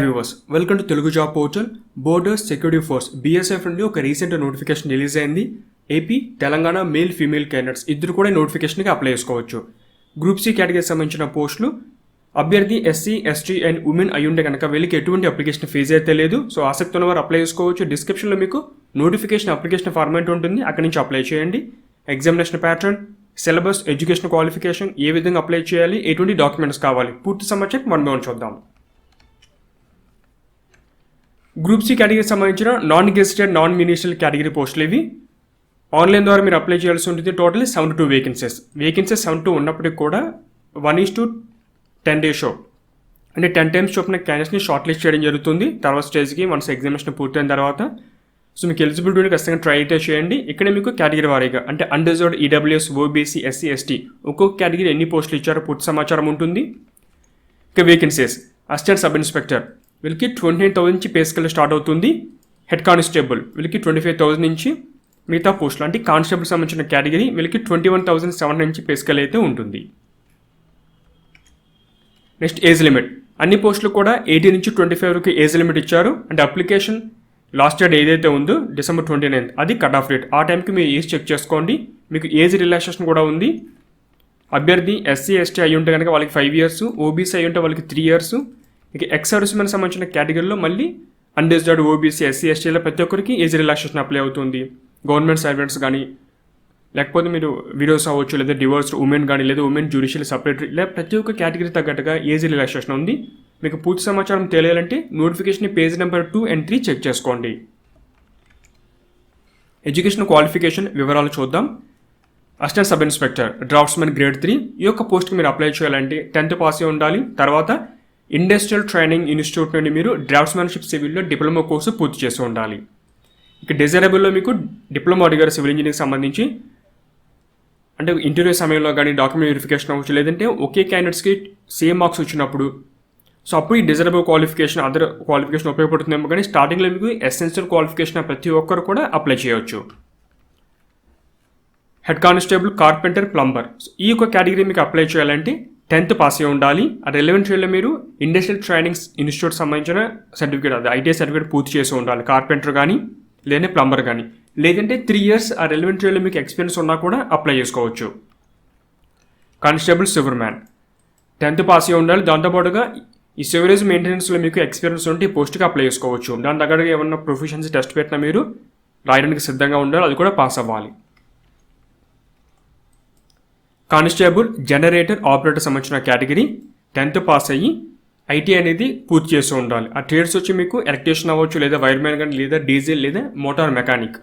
Viewers welcome to Telugu job portal. Borders security force BSF నుండి ఒక recent notification release అయింది. AP Telangana male female candidates ఇద్దరు కూడా నోటిఫికేషన్కి అప్లై చేసుకోవచ్చు. గ్రూప్ C కేటగిరీకి సంబంధించిన పోస్టులు అభ్యర్థి SC ST అండ్ ఉమెన్ అయి ఉంటే కనుక వీళ్ళకి ఎటువంటి అప్లికేషన్ ఫీజు అయితే లేదు. సో ఆసక్తి ఉన్నవారు అప్లై చేసుకోవచ్చు. డిస్క్రిప్షన్లో మీకు నోటిఫికేషన్ అప్లికేషన్ ఫార్మాట్ ఉంటుంది, అక్కడి నుంచి అప్లై చేయండి. Examination pattern, syllabus, education qualification, ఏ విధంగా అప్లై చేయాలి, ఎటువంటి డాక్యుమెంట్స్ కావాలి, పూర్తి సమాచారం మనం చూద్దాం. గ్రూప్ C కేటగిరీకి సంబంధించిన non gazetted non ministerial category పోస్టులు ఇవి. ఆన్లైన్ ద్వారా మీరు అప్లై చేయాల్సి ఉంటుంది. టోటల్ 72 వేకెన్సీస్ 72 ఉన్నప్పటికీ కూడా 1:10 రేషియో అంటే 10 times చొప్పున క్యాండిడేట్స్ని షార్ట్ లిస్ట్ చేయడం జరుగుతుంది. తర్వాత స్టేజ్కి వన్స్ ఎగ్జామినేషన్ పూర్తయిన తర్వాత సో మీకు ఎలిజిబిలిటీ ఖచ్చితంగా ట్రై అయితే చేయండి. ఇక్కడ మీకు కేటగిరీ వారీగా అంటే unreserved, EWS, OBC, SC, ST ఒక్కొక్క కేటగిరీ ఎన్ని పోస్టులు ఇచ్చారో పూర్తి సమాచారం ఉంటుంది. ఇక వేకెన్సీస్ అసిస్టెంట్ సబ్ ఇన్స్పెక్టర్ వీళ్ళకి 29,000 నుంచి పే స్కేల్ స్టార్ట్ అవుతుంది. హెడ్ కానిస్టేబుల్ వీళ్ళకి 25,000 నుంచి, మిగతా పోస్టులు అంటే కానిస్టేబుల్ సంబంధించిన కేటగిరీ వీళ్ళకి 21,700 నుంచి పే స్కేల్ అయితే ఉంటుంది. నెక్స్ట్ ఏజ్ లిమిట్, అన్ని పోస్టులు కూడా 18 నుంచి 25 వరకు ఏజ్ లిమిట్ ఇచ్చారు. అంటే అప్లికేషన్ లాస్ట్ డేట్ ఏదైతే ఉందో December 29 అది కట్ ఆఫ్ డేట్. ఆ టైంకి మీరు ఏజ్ చెక్ చేసుకోండి. మీకు ఏజ్ రిలాక్సేషన్ కూడా ఉంది. అభ్యర్థి SC ST అయి ఉంటే కనుక వాళ్ళకి 5 years, OBC అయి ఉంటే వాళ్ళకి 3 years. ఇక ఎక్స్ సర్వీస్మెన్ సంబంధించిన కేటగిరీలో మళ్ళీ అన్రిజర్వ్డ్, OBC, SC STలో ప్రతి ఒక్కరికి ఏజ్ రిలాక్సేషన్ అప్లై అవుతుంది. గవర్నమెంట్ సర్వెంట్స్ కానీ, లేకపోతే మీరు విడోస్ అవ్వచ్చు, లేదా డివోర్స్డ్ ఉమెన్ కానీ, లేదా ఉమెన్ జ్యుడిషియల్ సెపరేటరీ, లేదా ప్రతి ఒక్క కేటగిరీ తగ్గట్టుగా ఏజ్ రిలాక్సేషన్ ఉంది. మీకు పూర్తి సమాచారం తెలియాలంటే notification page number 2 and 3 check చేసుకోండి. ఎడ్యుకేషన్ క్వాలిఫికేషన్ వివరాలు చూద్దాం. Assistant sub inspector draftsmen grade 3 ఈ యొక్క పోస్ట్కి మీరు అప్లై చేయాలంటే 10th పాస్ అయి ఉండాలి. తర్వాత ఇండస్ట్రియల్ ట్రైనింగ్ ఇన్స్టిట్యూట్ నుండి మీరు డ్రాఫ్ట్స్మెన్షిప్ సివిల్లో డిప్లొమా కోర్సు పూర్తి చేసి ఉండాలి. ఇక డిజైరబుల్లో మీకు డిప్లొమా అడిగారు సివిల్ ఇంజనీరింగ్ సంబంధించి. అంటే ఇంటర్వ్యూ సమయంలో కానీ డాక్యుమెంట్ వెరిఫికేషన్ అవ్వచ్చు, లేదంటే ఒకే క్యాండిడేట్స్కి సేమ్ మార్క్స్ వచ్చినప్పుడు సో అప్పుడు ఈ డిజైరబుల్ క్వాలిఫికేషన్ అదర్ క్వాలిఫికేషన్ ఉపయోగపడుతుందేమో. కానీ స్టార్టింగ్లో మీకు ఎసెన్షియల్ క్వాలిఫికేషన్ ప్రతి ఒక్కరు కూడా అప్లై చేయవచ్చు. హెడ్ కానిస్టేబుల్, కార్పెంటర్, ప్లంబర్ ఈ యొక్క కేటగిరీ మీకు అప్లై చేయాలంటే 10th పాస్ అయి ఉండాలి. ఆ రెలవెంట్ ఫీల్డ్లో మీరు ఇండస్ట్రియల్ ట్రైనింగ్ ఇన్స్టిట్యూట్ సంబంధించిన సర్టిఫికేట్, అది ITI సర్టిఫికేట్ పూర్తి చేసి ఉండాలి. కార్పెంటర్ కానీ, లేదంటే ప్లంబర్ కానీ, లేదంటే 3 years ఆ రెలవెంట్ ఫీల్డ్లో మీకు ఎక్స్పీరియన్స్ ఉన్నా కూడా అప్లై చేసుకోవచ్చు. కానిస్టేబుల్, సివర్ మ్యాన్ 10th పాస్ అయి ఉండాలి. దాంతోపాటుగా ఈ సివరేజ్ మెయింటెనెన్స్లో మీకు ఎక్స్పీరియన్స్ ఉంటే ఈ పోస్ట్కి అప్లై చేసుకోవచ్చు. దాని దగ్గరగా ఏమన్నా ప్రొఫిషియన్సీ టెస్ట్ పెట్టినా మీరు రాయడానికి సిద్ధంగా ఉండాలి, అది కూడా పాస్ అవ్వాలి. కానిస్టేబుల్ జనరేటర్ ఆపరేటర్ సంబంధించిన కేటగిరీ 10th పాస్ అయ్యి ITI అనేది పూర్తి చేసి ఉండాలి. ఆ ట్రేడ్స్ వచ్చి మీకు ఎలక్ట్రీషియన్ అవ్వచ్చు, లేదా వైర్మెన్ కానీ, లేదా డీజిల్, లేదా మోటార్ మెకానిక్.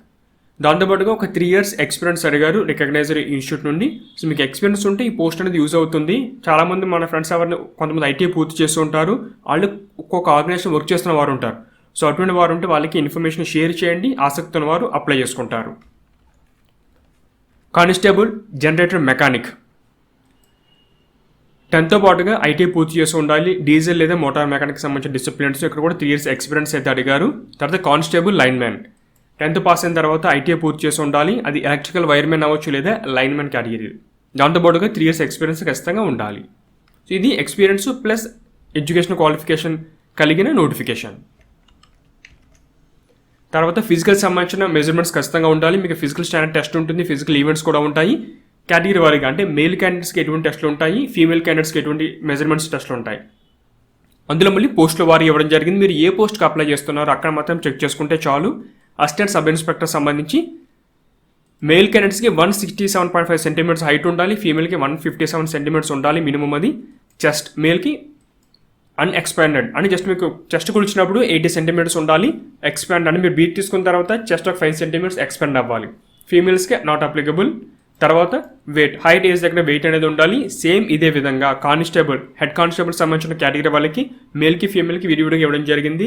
దాంతోపాటుగా ఒక 3 years ఎక్స్పీరియన్స్ అడిగారు రికగ్నైజ్డ్ ఇన్స్టిట్యూట్ నుండి. సో మీకు ఎక్స్పీరియన్స్ ఉంటే ఈ పోస్ట్ అనేది యూజ్ అవుతుంది. చాలామంది మన ఫ్రెండ్స్ ఎవరిని కొంతమంది ITI పూర్తి చేస్తూ ఉంటారు, వాళ్ళు ఒక్కొక్క ఆర్గనైజేషన్ వర్క్ చేస్తున్న వారు ఉంటారు. సో అటువంటి వారు ఉంటే వాళ్ళకి ఇన్ఫర్మేషన్ షేర్ చేయండి, ఆసక్తి ఉన్న వారు అప్లై చేసుకుంటారు. కానిస్టేబుల్ జనరేటర్ మెకానిక్ 10th పాటుగా ITI పూర్తి చేసి ఉండాలి. డీజిల్ లేదా మోటార్ మెకానిక్ సంబంధించిన డిసిప్లిన్స్ ఇక్కడ కూడా 3 years ఎక్స్పీరియన్స్ అయితే అడిగారు. తర్వాత constable line man 10th pass అయిన తర్వాత ITI పూర్తి చేసి ఉండాలి. అది ఎలక్ట్రికల్ వైర్మెన్ అవ్వచ్చు, లేదా లైన్ మ్యాన్ కేటగిరీ. దాంతోపాటుగా 3 years ఎక్స్పీరియన్స్ ఖచ్చితంగా ఉండాలి. సో ఇది ఎక్స్పీరియన్స్ ప్లస్ ఎడ్యుకేషన్ క్వాలిఫికేషన్ కలిగిన నోటిఫికేషన్. తర్వాత ఫిజికల్ సంబంధించిన మెజర్మెంట్స్ ఖచ్చితంగా ఉండాలి. మీకు ఫిజికల్ స్టాండర్డ్ టెస్ట్ ఉంటుంది, ఫిజికల్ ఈవెంట్స్ కూడా ఉంటాయి. కేటగిరీ వారీగా అంటే మేల్ క్యాండిడేట్స్కి ఎటువంటి టెస్ట్లు ఉంటాయి, ఫీమేల్ క్యాండిడేట్స్కి ఎటువంటి మెజర్మెంట్స్ టెస్ట్లు ఉంటాయి. అందులో మళ్ళీ పోస్టుల వారీ ఇవ్వడం జరిగింది. మీరు ఏ పోస్ట్కి అప్లై చేస్తున్నారో అక్కడ మాత్రం చెక్ చేసుకుంటే చాలు. అసిస్టెంట్ సబ్ ఇన్స్పెక్టర్ సంబంధించి మేల్ క్యాండిడేట్స్కి 167.5 centimeters హైట్ ఉండాలి, ఫీమేల్కి 157 centimeters ఉండాలి మినిమం. అది చెస్ట్ మేల్కి అన్ఎక్స్పాండెడ్ అని జస్ట్ మీకు చెస్ట్ కొలిచినప్పుడు 80 centimeters ఉండాలి. ఎక్స్పాండ్ అని మీరు బీట్ తీసుకున్న తర్వాత చెస్ట్ ఒక 5 centimeters ఎక్స్పాండ్ అవ్వాలి. ఫీమేల్స్కి నాట్ అప్లికబుల్. తర్వాత వెయిట్, హైట్, ఏజ్ దగ్గర వెయిట్ అనేది ఉండాలి. సేమ్ ఇదే విధంగా కానిస్టేబుల్, హెడ్ కానిస్టేబుల్ సంబంధించిన కేటగిరీ వాళ్ళకి మేల్కి ఫీమేల్కి విడివిడిగా ఇవ్వడం జరిగింది.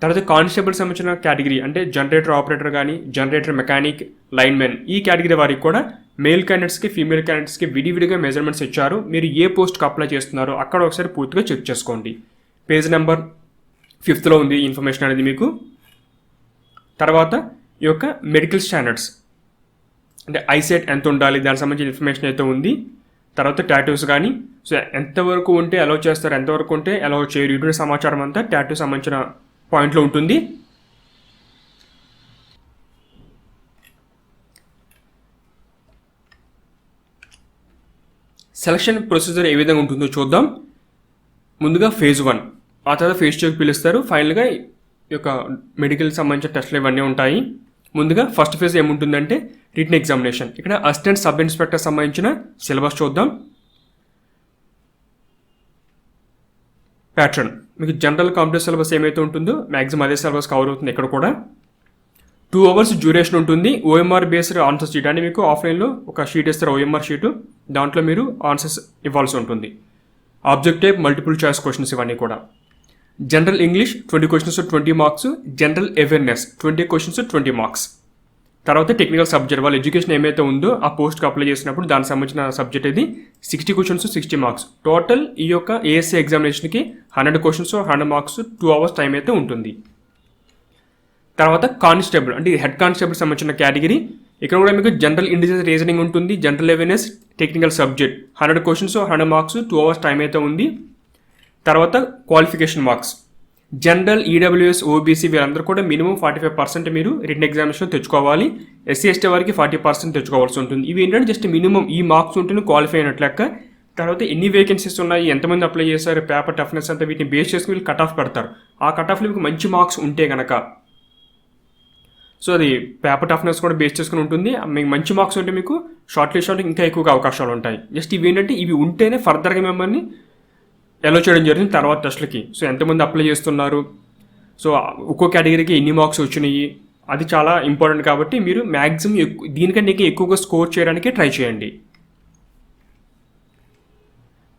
తర్వాత కానిస్టేబుల్ సంబంధించిన కేటగిరీ అంటే జనరేటర్ ఆపరేటర్ కానీ, జనరేటర్ మెకానిక్, లైన్ మ్యాన్ ఈ కేటగిరీ వారికి కూడా మేల్ క్యాండిడేట్స్కి ఫీమేల్ క్యాండిడేట్స్కి విడివిడిగా మెజర్మెంట్స్ ఇచ్చారు. మీరు ఏ పోస్ట్కి అప్లై చేస్తున్నారో అక్కడ ఒకసారి పూర్తిగా చెక్ చేసుకోండి. పేజ్ నెంబర్ 5లో ఉంది ఇన్ఫర్మేషన్ అనేది మీకు. తర్వాత ఈ యొక్క మెడికల్ స్టాండర్డ్స్ అంటే ఐసెట్ ఎంత ఉండాలి దానికి సంబంధించిన ఇన్ఫర్మేషన్ అయితే ఉంది. తర్వాత టాటూస్ కానీ, సో ఎంతవరకు ఉంటే అలౌ చేస్తారు, ఎంతవరకు ఉంటే అలౌ చేయరు, ఇటువంటి సమాచారం అంతా టాటూ సంబంధించిన పాయింట్లో ఉంటుంది. సెలక్షన్ ప్రొసీజర్ ఏ విధంగా ఉంటుందో చూద్దాం. ముందుగా ఫేజ్ 1, ఆ తర్వాత ఫేజ్ 2కి పిలుస్తారు. ఫైనల్గా ఈ యొక్క మెడికల్ సంబంధించిన టెస్టులు ఇవన్నీ ఉంటాయి. ముందుగా ఫస్ట్ ఫేజ్ ఏముంటుందంటే రిటన్ ఎగ్జామినేషన్. ఇక్కడ అసిస్టెంట్ సబ్ ఇన్స్పెక్టర్ సంబంధించిన సిలబస్ చూద్దాం. ప్యాటర్న్ మీకు జనరల్ కాంపిటేటివ్ సిలబస్ ఏమైతే ఉంటుందో మ్యాక్సిమం అదే సిలబస్ కవర్ అవుతుంది. ఇక్కడ కూడా 2 hours డ్యూరేషన్ ఉంటుంది. ఓఎంఆర్ బేస్డ్ ఆన్సర్ షీట్ అంటే మీకు ఆఫ్లైన్లో ఒక షీట్ ఇస్తారు, ఓఎంఆర్ షీటు, దాంట్లో మీరు ఆన్సర్స్ ఇవ్వాల్సి ఉంటుంది. ఆబ్జెక్టివ్, మల్టిపుల్ చాయిస్ క్వశ్చన్స్ ఇవన్నీ కూడా. General English 20 questions 20 marks, general awareness 20 questions 20 marks. తర్వాత టెక్నికల్ సబ్జెక్ట్ వాళ్ళ ఎడ్యుకేషన్ ఏమైతే ఉందో ఆ పోస్ట్కి అప్లై చేసినప్పుడు దానికి సంబంధించిన సబ్జెక్ట్ ఇది 60 questions 60 marks. టోటల్ ఈ యొక్క ఏఎస్సీ ఎగ్జామినేషన్కి 100 questions 100 marks 2 hours టైం అయితే ఉంటుంది. తర్వాత కానిస్టేబుల్ అంటే హెడ్ కానిస్టేబుల్ సంబంధించిన కేటగిరీ. ఇక్కడ కూడా మీకు జనరల్ ఇండివిజువల్ రీజనింగ్ ఉంటుంది, general awareness, technical subject 100 questions 100 marks 2 hours time అయితే ఉంది. తర్వాత qualification marks general, EWS, OBC వీళ్ళందరూ కూడా మినిమం 45% మీరు రిటన్ ఎగ్జామినేషన్ తెచ్చుకోవాలి. ఎస్సీ ఎస్టీ వారికి 40% తెచ్చుకోవాల్సి ఉంటుంది. ఇవి ఏంటంటే జస్ట్ మినిమం ఈ మార్క్స్ ఉంటేనే క్వాలిఫై అయినట్లు లెక్క. తర్వాత ఎన్ని వేకెన్సీస్ ఉన్నాయి, ఎంతమంది అప్లై చేశారు, పేపర్ టఫ్నెస్ అంతా వీటిని బేస్ చేసుకుని వీళ్ళు కట్ ఆఫ్ పెడతారు. ఆ కట్ ఆఫ్లో మీకు మంచి మార్క్స్ ఉంటే కనుక, సో అది పేపర్ టఫ్నెస్ కూడా బేస్ చేసుకుని ఉంటుంది. మీకు మంచి మార్క్స్ ఉంటే మీకు షార్ట్ లిస్ట్ అంటే ఇంకా ఎక్కువగా అవకాశాలు ఉంటాయి. జస్ట్ ఇవి ఏంటంటే ఇవి ఉంటేనే ఫర్దర్గా మిమ్మల్ని అలో చేయడం జరిగింది తర్వాత టెస్ట్లకి. సో ఎంతమంది అప్లై చేస్తున్నారు, సో ఒక్కో కేటగిరీకి ఎన్ని మార్క్స్ వచ్చినాయి, అది చాలా ఇంపార్టెంట్. కాబట్టి మీరు మ్యాక్సిమం దీనికంటే ఎక్కువగా స్కోర్ చేయడానికి ట్రై చేయండి.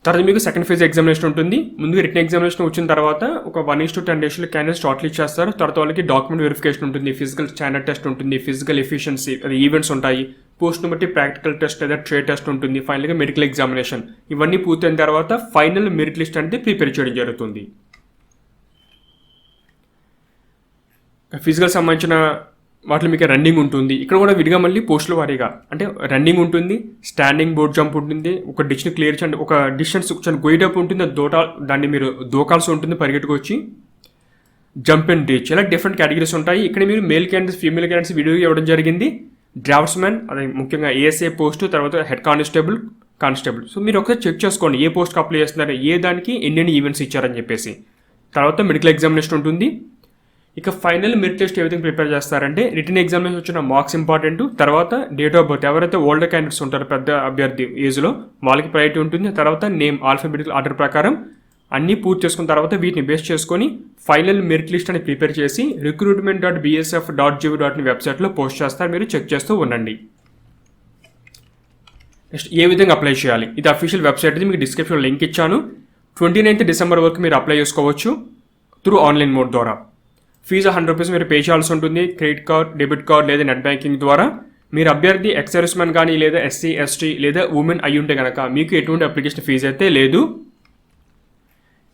తర్వాత మీకు సెకండ్ ఫేజ్ ఎగ్జామినేషన్ ఉంటుంది. ముందుగా రిటన్ ఎగ్జామినేషన్ వచ్చిన తర్వాత ఒక 1:10 డేస్లో క్యాండిడేట్ షార్ట్ లిస్ట్ చేస్తారు. తర్వాత వాళ్ళకి డాక్యుమెంట్ వెరిఫికేషన్ ఉంటుంది, ఫిజికల్ స్టాండర్డ్ టెస్ట్ ఉంటుంది, ఫిజికల్ ఎఫిషియన్సీ అది ఈవెంట్స్ ఉంటాయి, పోస్ట్ను బట్టి ప్రాక్టికల్ టెస్ట్ లేదా ట్రేడ్ టెస్ట్ ఉంటుంది, ఫైనల్గా మెడికల్ ఎగ్జామినేషన్. ఇవన్నీ పూర్తయిన తర్వాత ఫైనల్ మెరిట్ లిస్ట్ అనేది ప్రిపేర్ చేయడం జరుగుతుంది. ఫిజికల్ సంబంధించిన వాటిలో మీకు రన్నింగ్ ఉంటుంది. ఇక్కడ కూడా విడిగా మళ్ళీ పోస్టుల వారీగా అంటే రన్నింగ్ ఉంటుంది, స్టాండింగ్ బోర్డ్ జంప్ ఉంటుంది, ఒక డిష్ని క్లియర్ చేయండి, ఒక డిస్టెన్స్ గోయిడప్ ఉంటుంది, దాన్ని మీరు దూకాల్సి ఉంటుంది పరిగెట్టుకొచ్చి, జంప్ అండ్ రీచ్, ఇలా డిఫరెంట్ కేటగిరీస్ ఉంటాయి. ఇక్కడ మీరు male candidates, female candidates video ఇవ్వడం జరిగింది. డ్రాఫ్ట్స్ మ్యాన్ అది ముఖ్యంగా ఏఎస్ఏ పోస్టు, తర్వాత హెడ్ కానిస్టేబుల్. సో మీరు ఒకసారి చెక్ చేసుకోండి ఏ పోస్ట్కి అప్లై చేస్తున్నారు, ఏ దానికి ఎన్ని ఈవెంట్స్ ఇచ్చారని చెప్పేసి. తర్వాత మెడికల్ ఎగ్జామినేషన్ ఉంటుంది. ఇక ఫైనల్ మెరిట్ లిస్ట్ ఏ విధంగా ప్రిపేర్ చేస్తారంటే రిటన్ ఎగ్జామినేషన్ వచ్చిన మార్క్స్ ఇంపార్టెంట్, తర్వాత డేట్ ఆఫ్ బర్త్, ఎవరైతే ఓల్డర్ క్యాండిడేట్స్ ఉంటారో పెద్ద అభ్యర్థి ఏజ్లో వాళ్ళకి ప్రయారిటీ ఉంటుంది. తర్వాత నేమ్ ఆల్ఫాబెటికల్ ఆర్డర్ ప్రకారం అన్నీ పూర్తి చేసుకున్న తర్వాత వీటిని బేస్ చేసుకొని ఫైనల్ మెరిట్ లిస్ట్ అని ప్రిపేర్ చేసి recruitment.bsf.gov.in వెబ్సైట్లో పోస్ట్ చేస్తారు. మీరు చెక్ చేస్తూ ఉండండి. నెక్స్ట్ ఏ విధంగా అప్లై చేయాలి, ఇది అఫీషియల్ వెబ్సైట్, ఇది మీకు డిస్క్రిప్షన్లో లింక్ ఇచ్చాను. 29th December వరకు మీరు అప్లై చేసుకోవచ్చు త్రూ ఆన్లైన్ మోడ్ ద్వారా. ఫీజు 100 rupees మీరు పే చేయాల్సి ఉంటుంది. క్రెడిట్ కార్డ్, డెబిట్ కార్డ్ లేదా నెట్ బ్యాంకింగ్ ద్వారా. మీరు అభ్యర్థి ఎక్స్ సర్వీస్ మ్యాన్ కానీ లేదా ఎస్సీ ఎస్టీ లేదా ఉమెన్ అయి ఉంటే కనుక మీకు ఎటువంటి అప్లికేషన్ ఫీజు అయితే లేదు.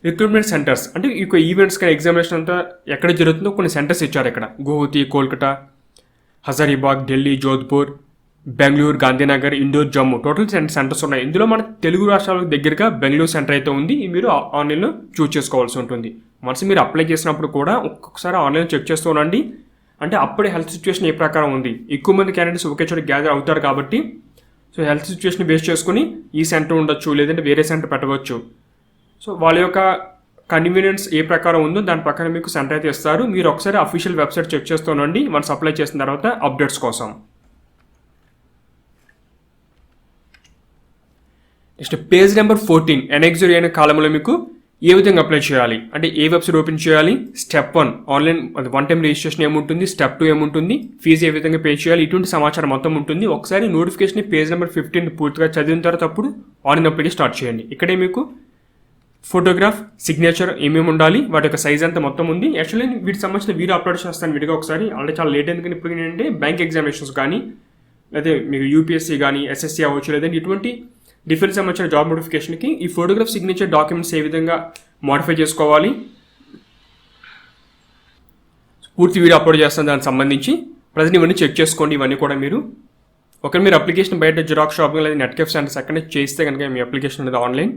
రిక్రూట్మెంట్ సెంటర్స్ అంటే ఈ ఈవెంట్స్ కానీ ఎగ్జామినేషన్ అంతా ఎక్కడ జరుగుతుందో కొన్ని సెంటర్స్ ఇచ్చారు. ఇక్కడ గువాహతి, కోల్కతా, హజారీబాగ్, ఢిల్లీ, జోధ్పూర్, బెంగళూరు, గాంధీనగర్, ఇండోర్, జమ్మూ, టోటల్ సెంటర్స్ ఉన్నాయి. ఇందులో మన తెలుగు రాష్ట్రాలకు దగ్గరగా బెంగళూరు సెంటర్ అయితే ఉంది. మీరు ఆన్లైన్లో చూస్ చేసుకోవాల్సి ఉంటుంది. వన్స్ మీరు అప్లై చేసినప్పుడు కూడా ఒక్కొక్కసారి ఆన్లైన్ చెక్ చేస్తూ ఉండండి. అంటే అప్పుడే హెల్త్ సిచ్యువేషన్ ఏ ప్రకారం ఉంది, ఎక్కువ మంది క్యాండిడేట్స్ ఒకే చోట గ్యాదర్ అవుతారు కాబట్టి సో హెల్త్ సిచ్యువేషన్ బేస్ చేసుకుని ఈ సెంటర్ ఉండొచ్చు లేదంటే వేరే సెంటర్ పెట్టవచ్చు. సో వాళ్ళ యొక్క కన్వీనియన్స్ ఏ ప్రకారం ఉందో దాని ప్రకారం మీకు సెంటర్ అయితే ఇస్తారు. మీరు ఒకసారి అఫీషియల్ వెబ్సైట్ చెక్ చేస్తూ ఉండండి వన్స్ అప్లై చేసిన తర్వాత అప్డేట్స్ కోసం. నెక్స్ట్ పేజ్ నెంబర్ 14 ఎనెక్సరీ అనే కాలంలో మీకు ఏ విధంగా అప్లై చేయాలి అంటే ఏ వెబ్సైట్ ఓపెన్ చేయాలి, స్టెప్ 1 ఆన్లైన్ అది 1 time రిజిస్ట్రేషన్ ఏముంటుంది, స్టెప్ 2 ఏముంటుంది, ఫీజు ఏ విధంగా పే చేయాలి, ఇటువంటి సమాచారం మొత్తం ఉంటుంది. ఒకసారి నోటిఫికేషన్ పేజ్ నెంబర్ 15 పూర్తిగా చదివిన తర్వాత అప్పుడు ఆన్లైన్ అప్లికేషన్ స్టార్ట్ చేయండి. ఇక్కడే మీకు ఫోటోగ్రాఫ్, సిగ్నేచర్ ఏమేమి ఉండాలి, వాటి యొక్క సైజ్ అంతా మొత్తం ఉంది. యాక్చువల్లీ వీటికి సంబంధించిన వీడియో అప్లోడ్ చేస్తాను విడిగా ఒకసారి, ఆల్రెడీ చాలా లేట్ ఎందుకని ఇప్పుడు ఏంటంటే బ్యాంక్ ఎగ్జామినేషన్స్ కానీ లేదా మీకు యూపీఎస్సీ కానీ ఎస్ఎస్సీ అవ్వచ్చు లేదంటే ఇటువంటి డిఫెన్స్ సంబంధించిన జాబ్ నోటిఫికేషన్కి ఈ ఫోటోగ్రాఫ్, సిగ్నేచర్ డాక్యుమెంట్స్ ఏ విధంగా మోడిఫై చేసుకోవాలి పూర్తి వీడియో అప్లోడ్ చేస్తాను దానికి సంబంధించి. ప్రజెంట్ ఇవన్నీ చెక్ చేసుకోండి, ఇవన్నీ కూడా మీరు ఒకవేళ మీరు అప్లికేషన్ బయట జిరాక్స్ షాపింగ్ లేదా నెట్ కేఫ్ సెంటర్స్ అక్కడే చేస్తే కనుక మీ అప్లికేషన్ అనేది ఆన్లైన్,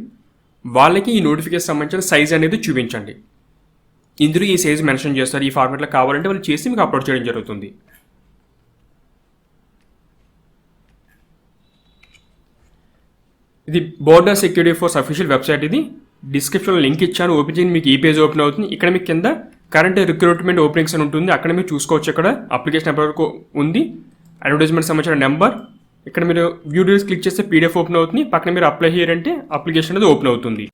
వాళ్ళకి ఈ నోటిఫికేషన్ సంబంధించిన సైజ్ అనేది చూపించండి. ఇందులో ఈ సైజ్ మెన్షన్ చేస్తారు, ఈ ఫార్మాట్లో కావాలంటే వాళ్ళు చేసి మీకు అప్లోడ్ చేయడం జరుగుతుంది. ఇది border security force official website. ఇది డిస్క్రిప్షన్లో లింక్ ఇచ్చాను, ఓపెన్ చేయండి, మీకు ఈ పేజ్ ఓపెన్ అవుతుంది. ఇక్కడ మీకు కింద కరెంట్ రిక్రూట్మెంట్ ఓపెనింగ్స్ అని ఉంటుంది, అక్కడ మీరు చూసుకోవచ్చు. ఇక్కడ అప్లికేషన్ నెంబర్ వరకు ఉంది, అడ్వర్టైజ్మెంట్ సంబంధించిన నెంబర్. ఇక్కడ మీరు వ్యూ డీటెయిల్స్ క్లిక్ చేస్తే పీడిఎఫ్ ఓపెన్ అవుతుంది, పక్కన మీరు అప్లై హియర్ అంటే అప్లికేషన్ అనేది ఓపెన్ అవుతుంది.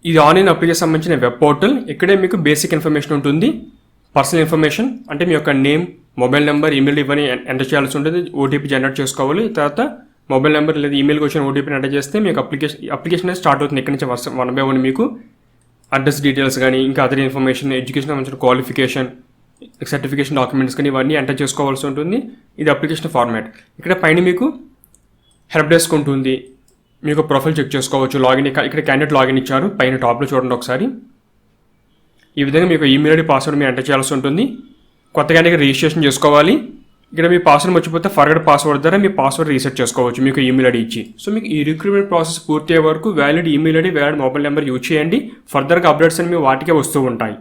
ఇది ఆన్లైన్ అప్లికేషన్ సంబంధించిన వెబ్ పోర్టల్. ఇక్కడే మీకు బేసిక్ ఇన్ఫర్మేషన్ ఉంటుంది, పర్సనల్ ఇన్ఫర్మేషన్ అంటే మీ యొక్క నేమ్, మొబైల్ నెంబర్, ఈమెయిల్ ఇవన్నీ ఎంటర్ చేయాల్సి ఉంటుంది. ఓటీపీ జనరేట్ చేసుకోవాలి. తర్వాత మొబైల్ నెంబర్ లేదా ఈమెయిల్కి వచ్చిన ఓటీపీని ఎంటర్ చేస్తే మీకు అప్లికేషన్ అనేది స్టార్ట్ అవుతుంది. ఇక్కడ నుంచి 1 by 1 మీకు అడ్రస్ డీటెయిల్స్ కానీ ఇంకా అదర్ ఇన్ఫర్మేషన్, ఎడ్యుకేషన్ సంబంధించిన క్వాలిఫికేషన్, సర్టిఫికేషన్ డాక్యుమెంట్స్ కానీ ఇవన్నీ ఎంటర్ చేసుకోవాల్సి ఉంటుంది. ఇది అప్లికేషన్ ఫార్మాట్. ఇక్కడ పైన మీకు హెల్ప్ డెస్క్ ఉంటుంది, మీకు ప్రొఫైల్ చెక్ చేసుకోవచ్చు. లాగిన్ ఇక్కడ క్యాండిడేట్ లాగిన్ ఇచ్చారు, పైన టాప్లో చూడండి ఒకసారి. ఈ విధంగా మీకు ఈమెయిల్ ఐడి, పాస్వర్డ్ మీరు ఎంటర్ చేయాల్సి ఉంటుంది. కొత్త క్యాండిడేట్ రిజిస్ట్రేషన్ చేసుకోవాలి. ఇక్కడ మీ పాస్వర్డ్ మర్చిపోతే ఫర్గట్ పాస్వర్డ్ ద్వారా మీ పాస్వర్డ్ రీసెట్ చేసుకోవచ్చు మీకు ఈమెయిల్ ఐడి ఇచ్చి. సో మీకు ఈ రిక్రూట్మెంట్ ప్రాసెస్ పూర్తి అయ్యే వరకు valid email ID, valid mobile number use చేయండి. ఫర్దర్గా అప్డేట్స్ అని మీ వాటికే వస్తూ ఉంటాయి.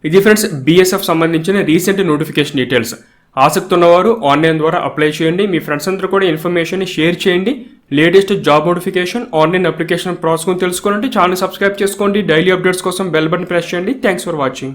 ఇది ఫ్రెండ్స్ బీఎస్ఎఫ్ సంబంధించిన రీసెంట్ నోటిఫికేషన్ డీటెయిల్స్. ఆసక్తి ఉన్నవారు ఆన్లైన్ ద్వారా అప్లై చేయండి. మీ ఫ్రెండ్స్ అందరూ కూడా ఇన్ఫర్మేషన్ షేర్ చేయండి. Latest job notification, online application process తెలుసుకోవాలంటే ఛానల్ సబ్స్క్రైబ్ చేసుకోండి. డైలీ అప్డేట్స్ కోసం బెల్ బటన్ ప్రెస్ చేయండి. Thanks for watching.